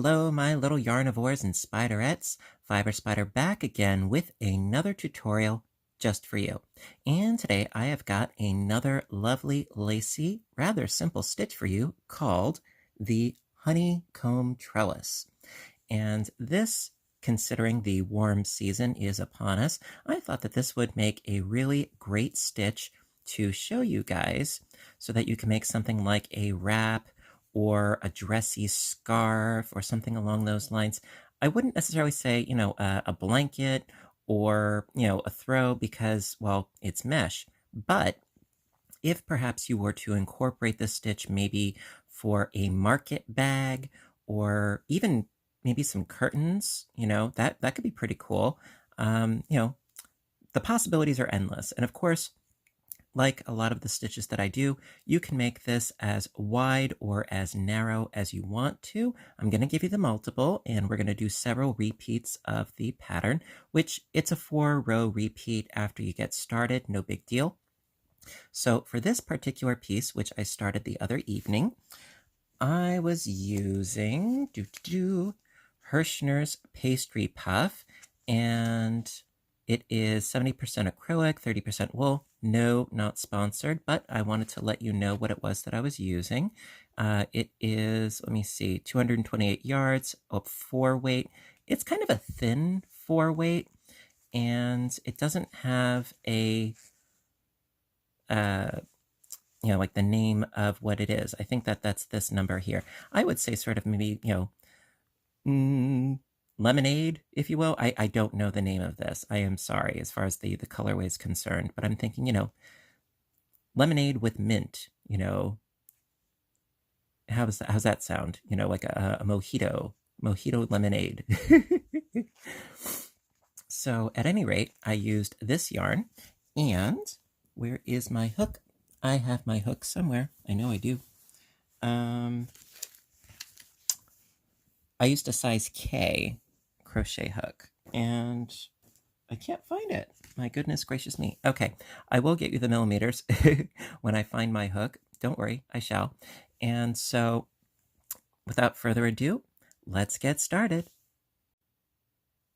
Hello, my little yarnivores and spiderettes. Fiber Spider back again with another tutorial just for you. And today I have got another lovely, lacy, rather simple stitch for you called the Honeycomb Trellis. And this, considering the warm season is upon us, I thought that this would make a really great stitch to show you guys so that you can make something like a wrap or a dressy scarf or something along those lines. I wouldn't necessarily say, a blanket or, a throw because, well, it's mesh. But if perhaps you were to incorporate this stitch maybe for a market bag or even maybe some curtains, that could be pretty cool. The possibilities are endless. And of course, like a lot of the stitches that I do, you can make this as wide or as narrow as you want to. I'm going to give you the multiple, and we're going to do several repeats of the pattern, which it's a 4-row repeat after you get started, no big deal. So for this particular piece, which I started the other evening, I was using Hirschner's Pastry Puff, and it is 70% acrylic, 30% wool. No, not sponsored, but I wanted to let you know what it was that I was using. It is, let me see, 228 yards of 4-weight. It's kind of a thin 4-weight, and it doesn't have a, like the name of what it is. I think that that's this number here. I would say sort of maybe, lemonade, if you will. I don't know the name of this. I am sorry as far as the colorway is concerned, but I'm thinking, lemonade with mint, how's that sound? Like a mojito lemonade. So at any rate, I used this yarn, and where is my hook? I have my hook somewhere. I know I do. I used a size K crochet hook, and I can't find it. My goodness gracious me. Okay, I will get you the millimeters when I find my hook. Don't worry, I shall. And so, without further ado, let's get started.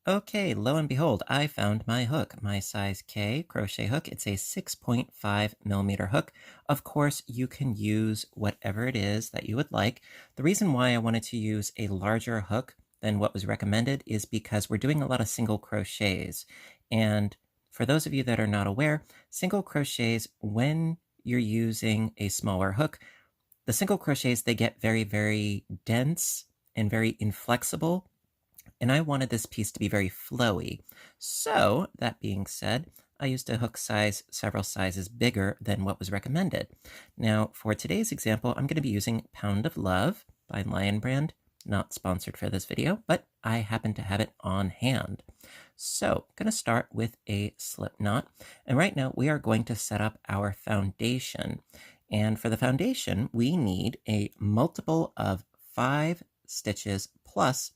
Okay, lo and behold, I found my hook, my size K crochet hook. It's a 6.5 millimeter hook. Of course, you can use whatever it is that you would like. The reason why I wanted to use a larger hook than what was recommended is because we're doing a lot of single crochets. And for those of you that are not aware, single crochets, when you're using a smaller hook, the single crochets, they get very, very dense and very inflexible. And I wanted this piece to be very flowy. So, that being said, I used a hook size several sizes bigger than what was recommended. Now, for today's example, I'm going to be using Pound of Love by Lion Brand. Not sponsored for this video, but I happen to have it on hand. So, I'm going to start with a slip knot. And right now, we are going to set up our foundation. And for the foundation, we need a multiple of 5 stitches plus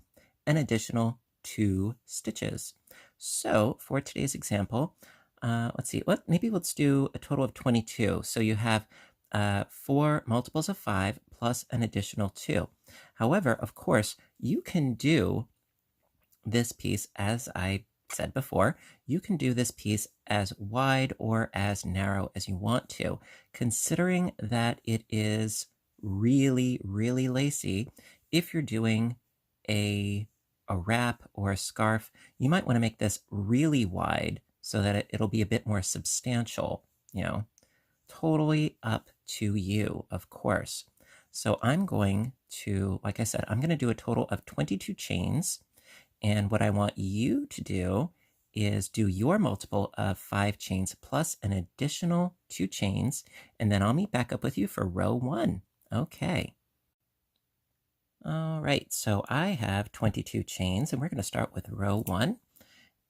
an additional 2 stitches. So for today's example, let's see, maybe let's do a total of 22. So you have 4 multiples of 5 plus an additional 2. However, of course, you can do this piece, as I said before, you can do this piece as wide or as narrow as you want to. Considering that it is really, really lacy, if you're doing a wrap or a scarf, you might want to make this really wide so that it'll be a bit more substantial, totally up to you, of course. So I'm going to, like I said, I'm going to do a total of 22 chains. And what I want you to do is do your multiple of 5 chains plus an additional 2 chains. And then I'll meet back up with you for row 1. Okay. All right, so I have 22 chains, and we're going to start with row 1.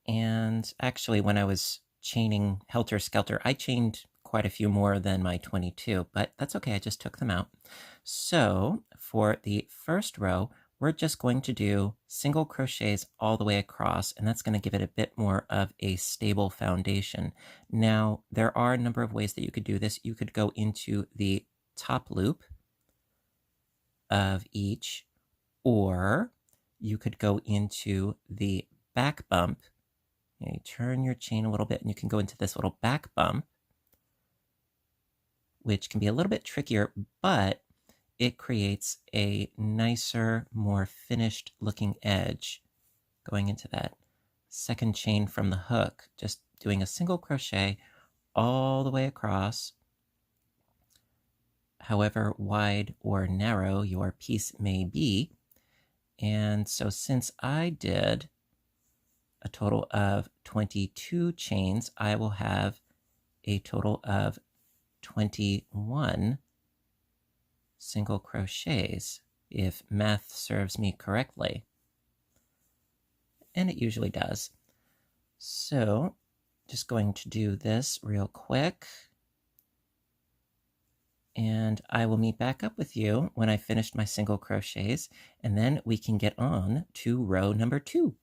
And actually, when I was chaining Helter Skelter, I chained quite a few more than my 22, but that's okay, I just took them out. So for the first row, we're just going to do single crochets all the way across, and that's going to give it a bit more of a stable foundation. Now, there are a number of ways that you could do this. You could go into the top loop of each, or you could go into the back bump. You turn your chain a little bit and you can go into this little back bump, which can be a little bit trickier, but it creates a nicer, more finished looking edge going into that second chain from the hook, just doing a single crochet all the way across, however wide or narrow your piece may be. And so since I did a total of 22 chains, I will have a total of 21 single crochets, if math serves me correctly. And it usually does. So just going to do this real quick. And I will meet back up with you when I finished my single crochets, and then we can get on to row number 2.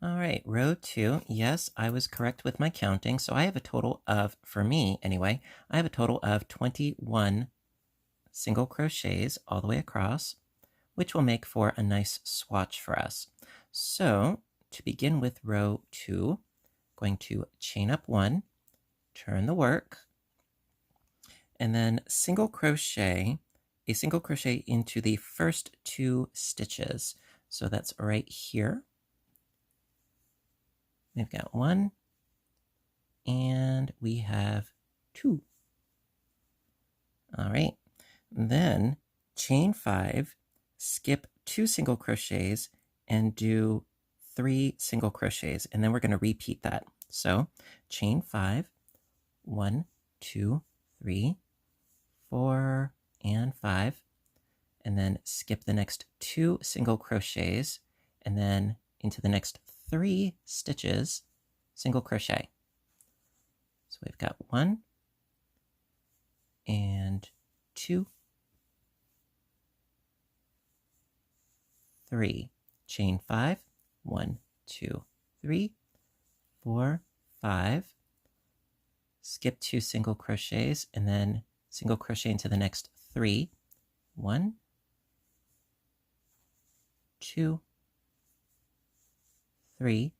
All right, row 2. Yes, I was correct with my counting. So I have a total of, for me anyway, I have a total of 21 single crochets all the way across, which will make for a nice swatch for us. So to begin with row 2, going to chain up 1, turn the work, and then single crochet, a single crochet into the first 2 stitches. So that's right here. We've got 1, and we have 2. All right, then chain 5, skip 2 single crochets, and do 3 single crochets, and then we're going to repeat that. So chain 5, 1, 2, 3, 4, and 5, and then skip the next 2 single crochets, and then into the next 3 stitches, single crochet. So we've got 1 and 2, 3, chain 5, 1, 2, 3, 4, 5, skip 2 single crochets, and then single crochet into the next 3, 1, 2, 3,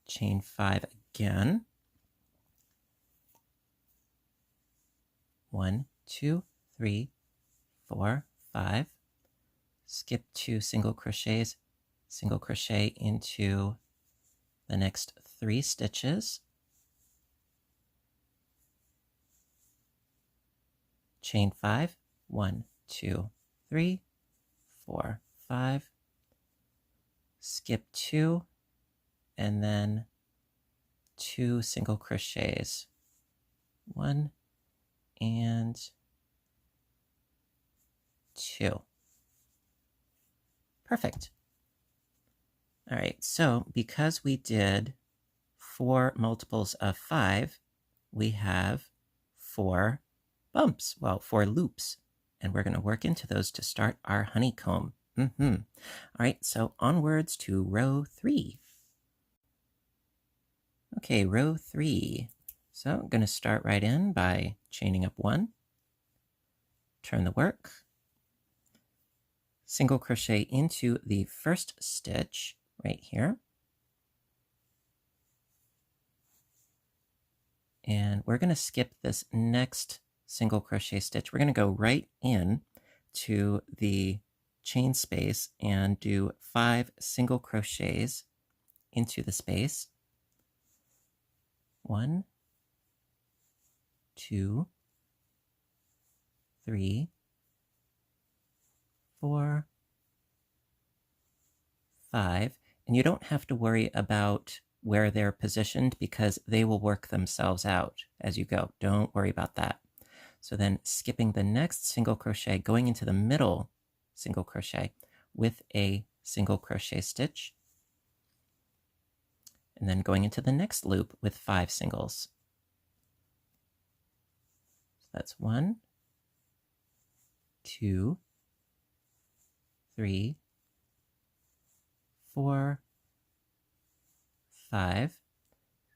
chain 5 again, 1, 2, 3, 4, 5, skip 2 single crochets, single crochet into the next 3 stitches, chain 5, 1, 2, 3, 4, 5, skip 2, and then 2 single crochets, 1 and 2. Perfect. All right, so because we did 4 multiples of 5, we have 4 bumps, well, 4 loops, and we're going to work into those to start our honeycomb. All right, so onwards to row 3. Okay, row 3. So I'm going to start right in by chaining up 1, turn the work, single crochet into the first stitch right here, and we're going to skip this next single crochet stitch. We're going to go right in to the chain space and do 5 single crochets into the space. 1, 2, 3, 4, 5, and you don't have to worry about where they're positioned because they will work themselves out as you go. Don't worry about that. So then skipping the next single crochet, going into the middle single crochet with a single crochet stitch, and then going into the next loop with 5 singles. So that's 1, 2, 3, 4, 5,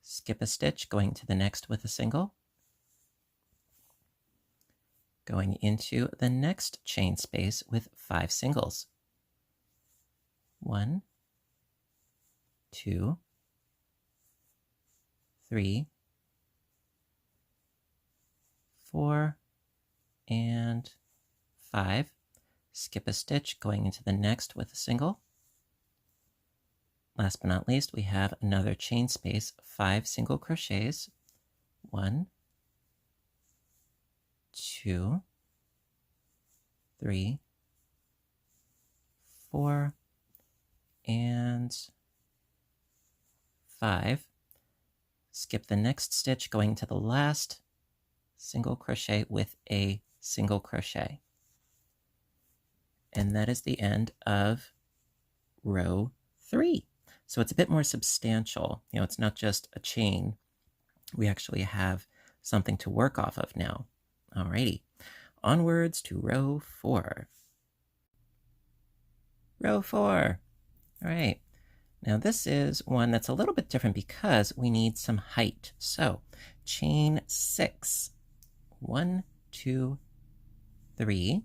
skip a stitch, going to the next with a single, going into the next chain space with 5 singles. 1, 2, 3, 4, and 5. Skip a stitch, going into the next with a single. Last but not least, we have another chain space, 5 single crochets. 1, 2, 3, 4, and 5. Skip the next stitch, going to the last single crochet with a single crochet. And that is the end of row 3. So it's a bit more substantial. You know, it's not just a chain. We actually have something to work off of now. Alrighty, onwards to row 4. Row 4. All right. Now this is one that's a little bit different because we need some height. So chain 6. 1, 2, 3,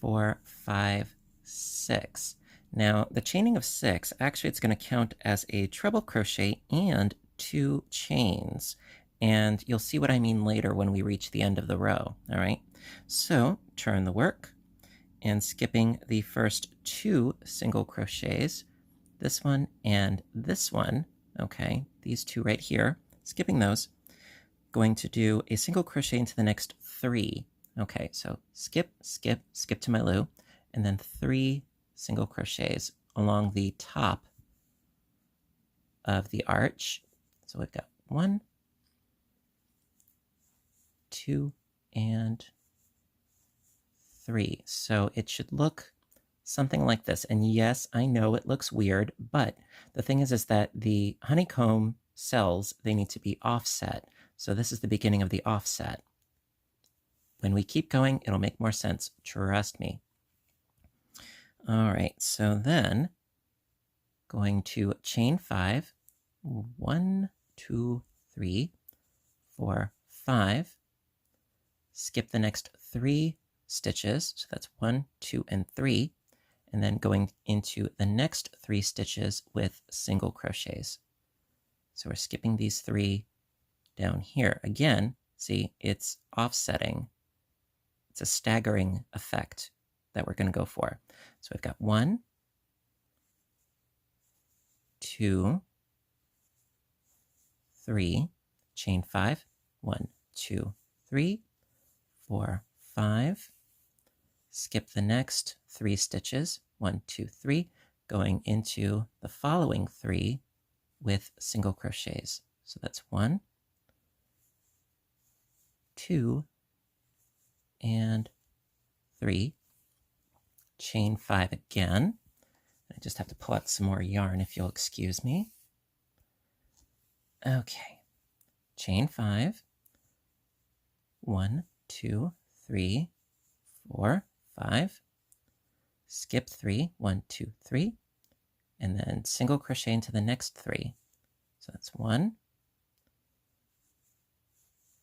4, 5, 6. Now the chaining of 6, actually it's going to count as a treble crochet and 2 chains. And you'll see what I mean later when we reach the end of the row. All right. So turn the work and skipping the first 2 single crochets, this one and this one, okay, these 2 right here, skipping those, going to do a single crochet into the next 3. Okay, so skip, skip, skip to my loop, and then 3 single crochets along the top of the arch. So we've got 1, 2, and 3. So it should look something like this. And yes, I know it looks weird, but the thing is that the honeycomb cells, they need to be offset. So this is the beginning of the offset. When we keep going, it'll make more sense. Trust me. All right, so then going to chain 5. 1, 2, 3, 4, 5. Skip the next 3 stitches. So that's 1, 2, and 3. And then going into the next 3 stitches with single crochets. So we're skipping these 3 down here. Again, see, it's offsetting. It's a staggering effect that we're going to go for. So we've got 1, 2, 3, chain 5, 1, 2, 3, 4, 5. Skip the next 3 stitches, 1, 2, 3, going into the following 3 with single crochets. So that's 1, 2, and 3. Chain 5 again. I just have to pull out some more yarn if you'll excuse me. Okay, chain 5, 1, 2, 3, 4, 5. Skip 3, 1, 2, 3, and then single crochet into the next 3. So that's 1,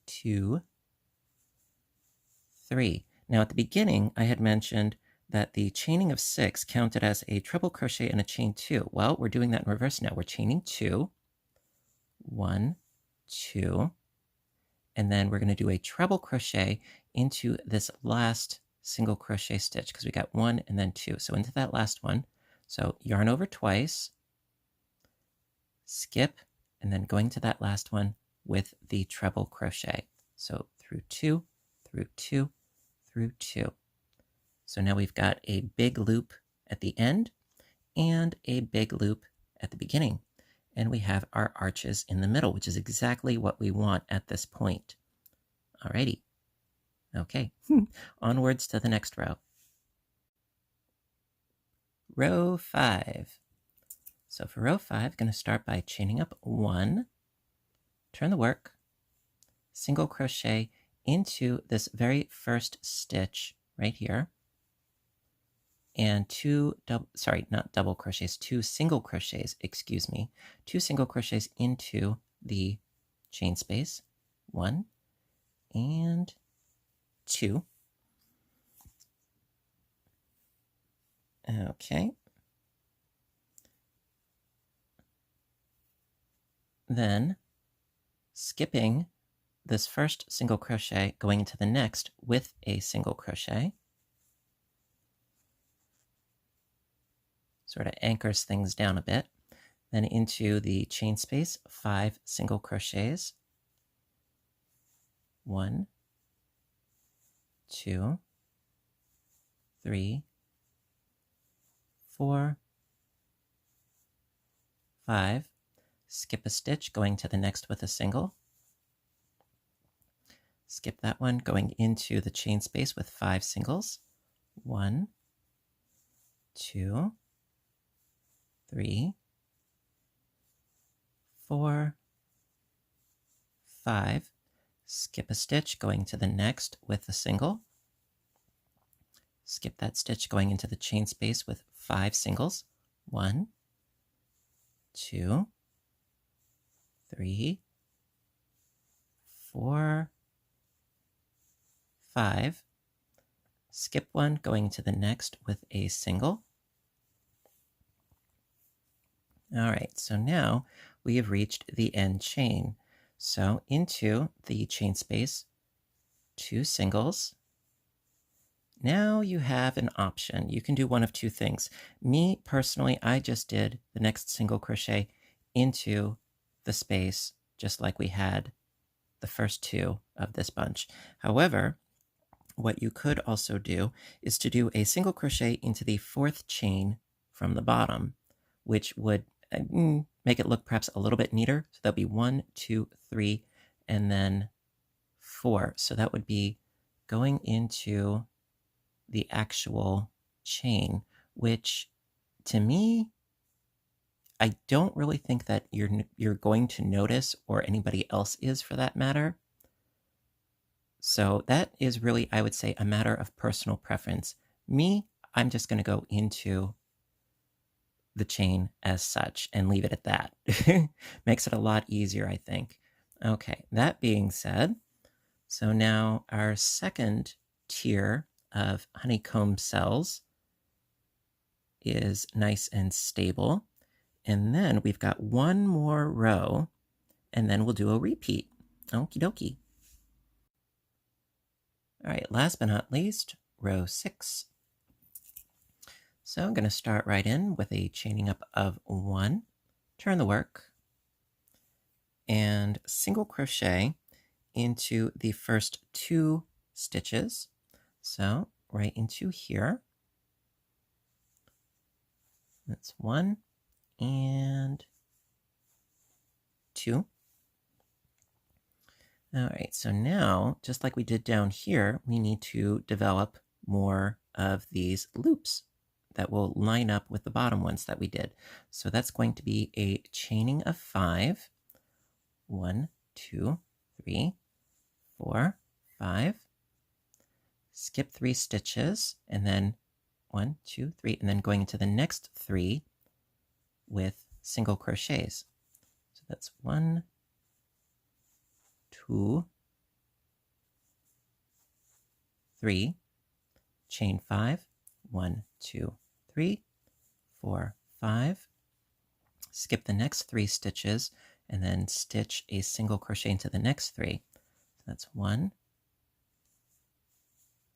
2, 3. Now at the beginning, I had mentioned that the chaining of 6 counted as a treble crochet and a chain 2. Well, we're doing that in reverse now. We're chaining 2, 1, 2, and then we're going to do a treble crochet into this last single crochet stitch because we got 1 and then 2. So into that last one. So yarn over twice, skip, and then going to that last one with the treble crochet. So through 2, through 2, through 2. So now we've got a big loop at the end and a big loop at the beginning. And we have our arches in the middle, which is exactly what we want at this point. Alrighty. Okay, onwards to the next row. Row 5. So for row 5, I'm going to start by chaining up 1, turn the work, single crochet into this very first stitch right here, and 2 single crochets, excuse me, 2 single crochets into the chain space, 1 and 2. Okay. then skipping this first single crochet, going into the next with a single crochet. Sort of anchors things down a bit. Then into the chain space, 5 single crochets. 1, 2, 3, 4, 5. Skip a stitch, going to the next with a single. Skip that one, going into the chain space with 5 singles. 1, 2, 3, 4, 5. Skip a stitch, going to the next with a single. Skip that stitch, going into the chain space with 5 singles. 1, 2, 3, 4, 5. Skip one, going to the next with a single. All right, so now we have reached the end chain. So into the chain space, 2 singles. Now you have an option. You can do one of two things. Me, personally, I just did the next single crochet into the space, just like we had the first 2 of this bunch. However, what you could also do is to do a single crochet into the 4th chain from the bottom, which would make it look perhaps a little bit neater. So that'll be 1, 2, 3, and then 4. So that would be going into the actual chain, which to me, I don't really think that you're going to notice, or anybody else is for that matter. So that is really, I would say, a matter of personal preference. Me, I'm just going to go into the chain as such and leave it at that. Makes it a lot easier, I think. Okay, that being said, so now our second tier of honeycomb cells is nice and stable. And then we've got one more row, and then we'll do a repeat. Okie dokie. All right, last but not least, row 6. So I'm going to start right in with a chaining up of 1, turn the work, and single crochet into the first 2 stitches. So right into here. That's 1 and 2. All right, so now, just like we did down here, we need to develop more of these loops that will line up with the bottom ones that we did. So that's going to be a chaining of 5. 1, 2, 3, 4, 5. Skip 3 stitches, and then 1, 2, 3, and then going into the next 3 with single crochets. So that's 1, 2, 3, chain 5, 1, 2, 3, 4, 5. Skip the next 3 stitches and then stitch a single crochet into the next 3. So that's 1,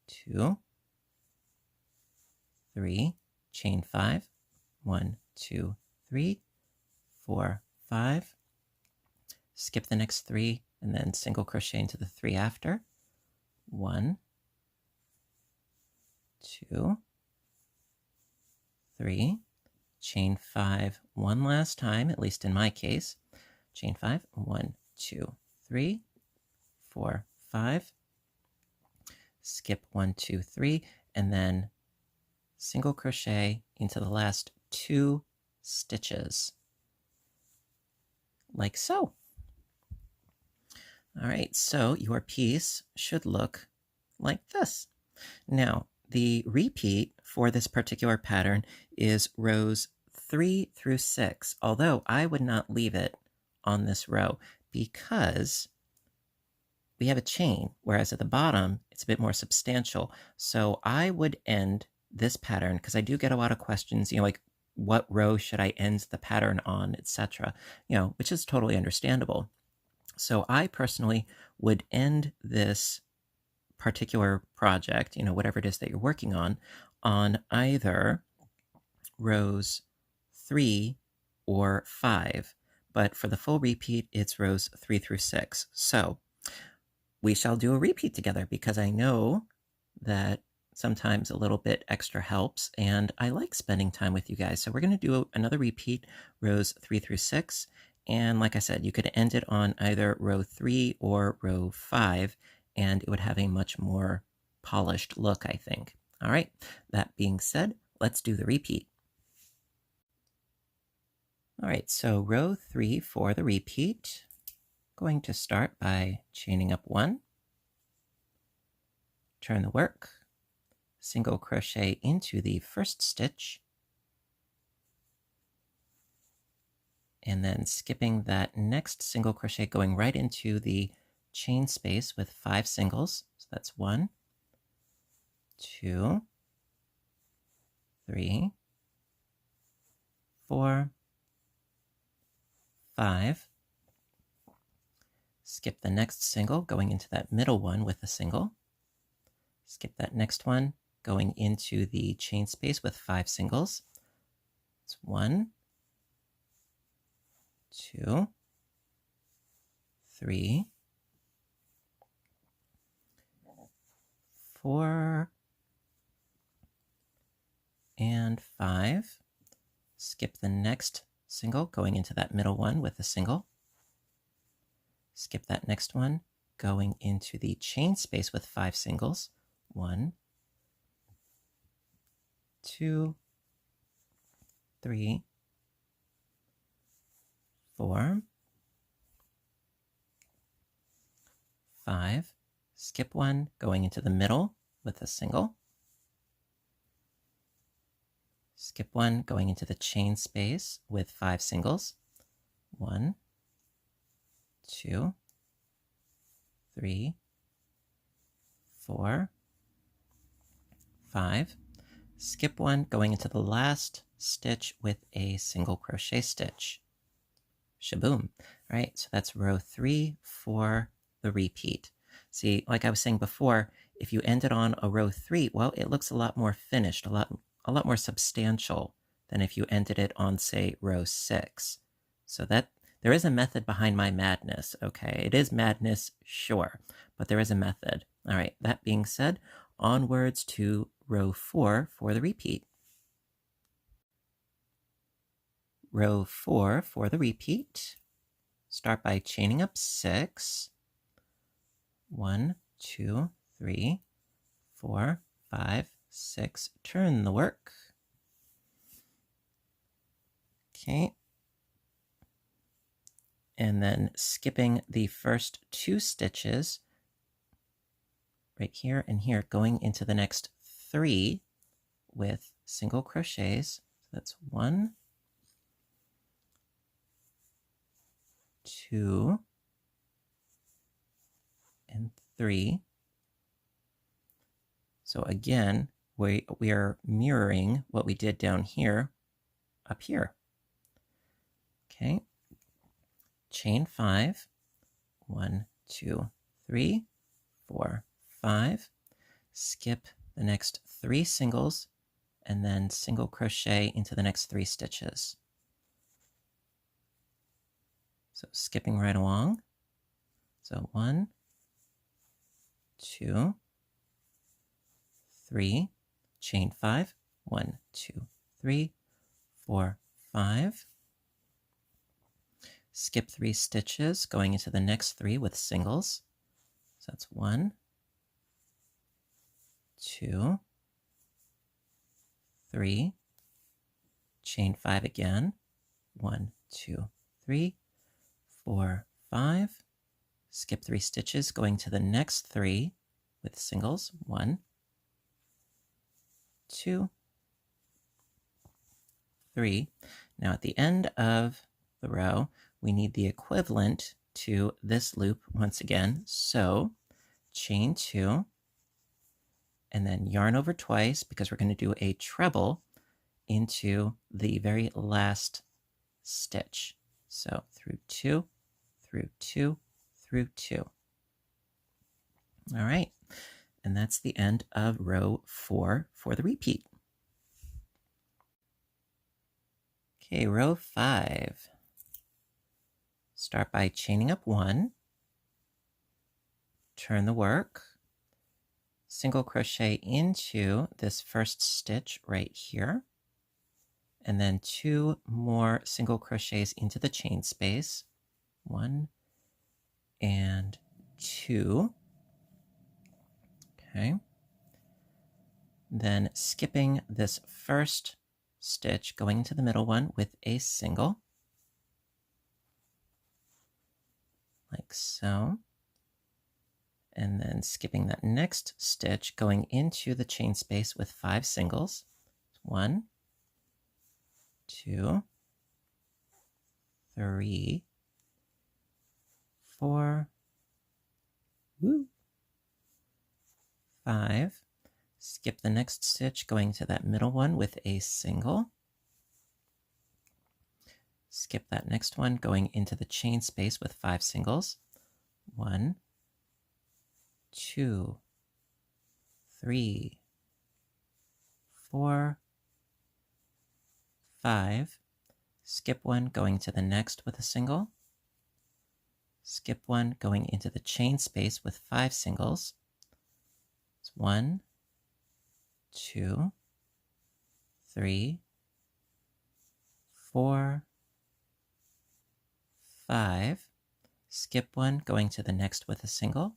2, 3, chain 5, 1, 2, 3, 4, 5. Skip the next 3 and then single crochet into the 3 after. 1, 2, 3, chain 5 one last time, at least in my case. Chain 5, 1, 2, 3, 4, 5. Skip 1, 2, 3, and then single crochet into the last 2 stitches, like so. All right, so your piece should look like this. Now, the repeat for this particular pattern is rows 3 through 6, although I would not leave it on this row because we have a chain, whereas at the bottom, it's a bit more substantial. So I would end this pattern, because I do get a lot of questions, like, what row should I end the pattern on, etc., which is totally understandable. So I personally would end this particular project, whatever it is that you're working on either rows 3 or 5. But for the full repeat, it's rows 3 through 6. So we shall do a repeat together because I know that sometimes a little bit extra helps, and I like spending time with you guys. So we're going to do another repeat, rows 3 through 6. And like I said, you could end it on either row 3 or row 5, and it would have a much more polished look, I think. All right, that being said, let's do the repeat. All right, so row 3 for the repeat. Going to start by chaining up 1, turn the work, single crochet into the first stitch, and then skipping that next single crochet, going right into the chain space with 5 singles. So that's 1, 2, 3, 4, 5. Skip the next single, going into that middle one with a single. Skip that next one, going into the chain space with 5 singles. It's 1, 2, 3, 4, and 5. Skip the next single, going into that middle one with a single. Skip that next one, going into the chain space with 5 singles. 1, 2, 3, 4, 5. Skip one, going into the middle with a single. Skip one, going into the chain space with 5 singles. 1, 2, 3, 4, 5. Skip one, going into the last stitch with a single crochet stitch. Shaboom. All right, so that's row 3 for the repeat. See, like I was saying before, if you ended on a row 3, well, it looks a lot more finished, a lot more substantial than if you ended it on, say, row 6. So that there is a method behind my madness, okay? It is madness, sure, but there is a method. All right, that being said, onwards to row 4 for the repeat. Row 4 for the repeat. Start by chaining up 6. 1, 2, 3, 4, 5, 6. Turn the work. Okay. And then skipping the first 2 stitches right here and here, going into the next 3 with single crochets. So that's 1, 2, and 3. So again, we are mirroring what we did down here up here. Okay. Chain 5. 1, 2, 3, 4, 5. Skip the next 3 singles and then single crochet into the next 3 stitches. So skipping right along. So 1, 2, 3, chain 5. 1, 2, 3, 4, 5. Skip 3 stitches, going into the next 3 with singles. So that's 1, 2, 3, chain 5 again. 1, 2, 3, 4, 5. Skip 3 stitches, going to the next 3 with singles. 1, 2, 3. Now at the end of the row, we need the equivalent to this loop once again. So chain 2, and then yarn over twice because we're going to do a treble into the very last stitch. So through 2, through 2, through 2. All right, and that's the end of row 4 for the repeat. Okay, row 5. Start by chaining up 1, turn the work, single crochet into this first stitch right here, and then 2 more single crochets into the chain space, 1 and 2. Okay. Then skipping this first stitch, going into the middle one with a single, like so. And then skipping that next stitch, going into the chain space with 5 singles. 1, 2, 3, 4, 5. Skip the next stitch, going to that middle one with a single. Skip that next one, going into the chain space with 5 singles. 1, 2, 3, 4, 5. Skip one, going to the next with a single. Skip one, going into the chain space with 5 singles. It's 1, 2, 3, 4, 5. Skip one, going to the next with a single.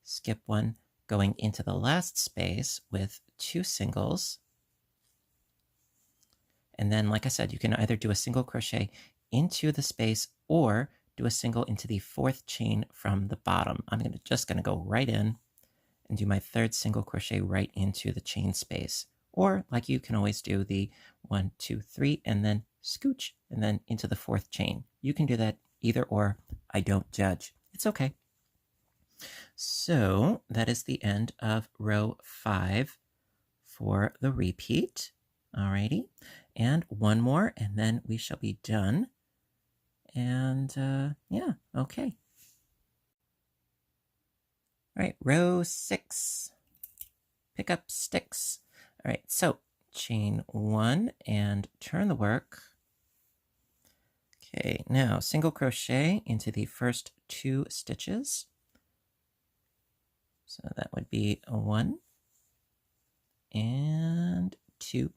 Skip one, going into the last space with 2 singles. And then, like I said, you can either do a single crochet into the space or do a single into the 4th chain from the bottom. I'm just going to go right in and do my 3rd single crochet right into the chain space. Or, like you can always do the 1, 2, 3, and then scooch, and then into the 4th chain. You can do that either or. I don't judge. It's okay. So that is the end of row 5 for the repeat. Alrighty, and one more, and then we shall be done. And yeah, okay. All right, row 6. Pick up sticks. All right, so chain 1 and turn the work. Okay, now single crochet into the first 2 stitches. So that would be a 1 and 2.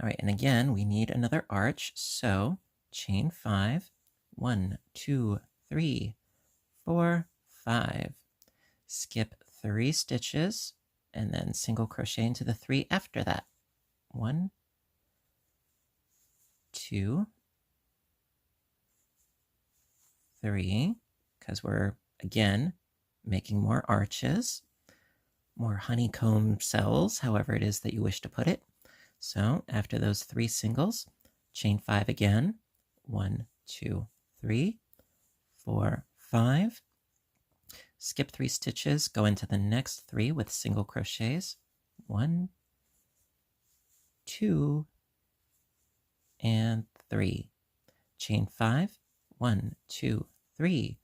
All right, and again, we need another arch, so chain 5, 1, 2, 3, 4, 5. Skip 3 stitches, and then single crochet into the 3 after that. 1, 2, 3, because we're, again, making more arches, more honeycomb cells, however it is that you wish to put it. So after those 3 singles, chain 5 again. 1, 2, 3, 4, 5. Skip 3 stitches, go into the next 3 with single crochets. 1, 2, and 3. Chain 5. 1, 2, 3,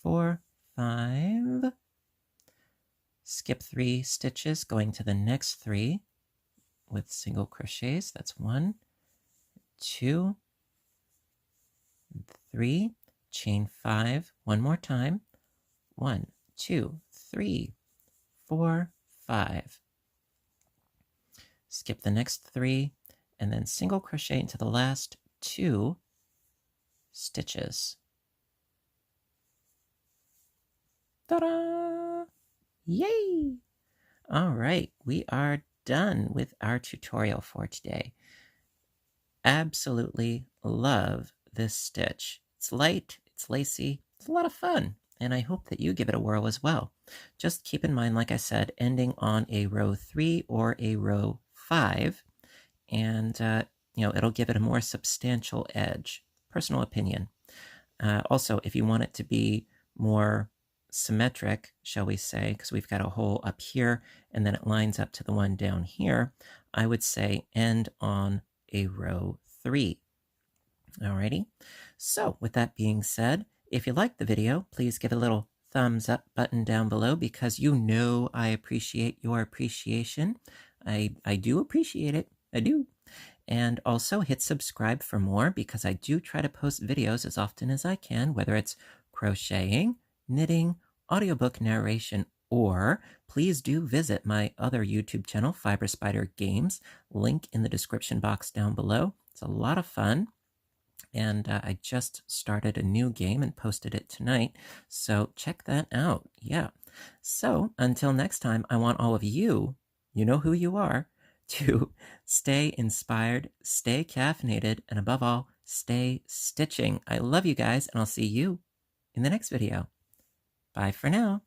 4, 5. Skip 3 stitches, going to the next 3 with single crochets. That's 1, 2, 3. Chain 5 one more time. 1, 2, 3, 4, 5. Skip the next 3 and then single crochet into the last 2 stitches. Ta-da! Yay! All right, we are done with our tutorial for today. Absolutely love this stitch. It's light, it's lacy, it's a lot of fun, and I hope that you give it a whirl as well. Just keep in mind, like I said, ending on a row 3 or a row 5, and it'll give it a more substantial edge. Personal opinion. Also, if you want it to be more symmetric, shall we say, because we've got a hole up here and then it lines up to the one down here, I would say end on a row 3. Alrighty. So with that being said, if you liked the video, please give it a little thumbs up button down below because you know I appreciate your appreciation. I do appreciate it. I do. And also hit subscribe for more because I do try to post videos as often as I can, whether it's crocheting, knitting, audiobook narration, or please do visit my other YouTube channel, Fiber Spider Games, link in the description box down below. It's a lot of fun. And I just started a new game and posted it tonight, so check that out. Yeah. So until next time, I want all of you, you know who you are, to stay inspired, stay caffeinated, and above all, stay stitching. I love you guys, and I'll see you in the next video. Bye for now.